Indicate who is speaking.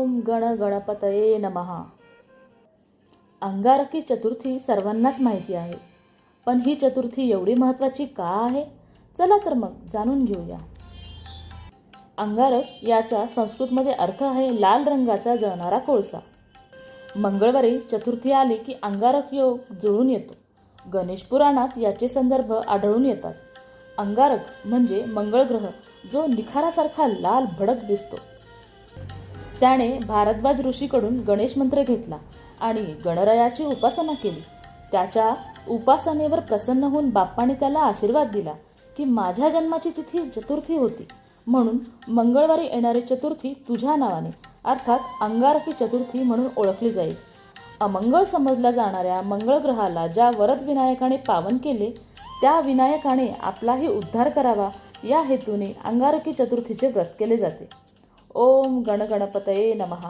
Speaker 1: ओम गण गणपतये नमः. अंगारकी चतुर्थी सर्वांनाच माहिती आहे, पण ही चतुर्थी एवढी महत्त्वाची का आहे? चला तर मग जाणून घेऊया. अंगारक याचा संस्कृतमध्ये अर्थ आहे लाल रंगाचा जळणारा कोळसा. मंगळवारी चतुर्थी आली की अंगारक योग जुळून येतो. गणेश पुराणात याचे संदर्भ आढळून येतात. अंगारक म्हणजे मंगळ ग्रह, जो निखारासारखा लाल भडक दिसतो. त्याने भारद्वाज ऋषीकडून गणेश मंत्र घेतला आणि गणरायाची उपासना केली. त्याच्या उपासनेवर प्रसन्न होऊन बाप्पाने त्याला आशीर्वाद दिला की माझ्या जन्माची तिथी चतुर्थी होती, म्हणून मंगळवारी येणारी चतुर्थी तुझ्या नावाने अर्थात अंगारकी चतुर्थी म्हणून ओळखली जाईल. अमंगळ समजल्या जाणाऱ्या मंगळ ग्रहाला ज्या वरद विनायकाने पावन केले, त्या विनायकाने आपलाही उद्धार करावा या हेतूने अंगारकी चतुर्थीचे व्रत केले जाते. ओम गण गणपतये नमः.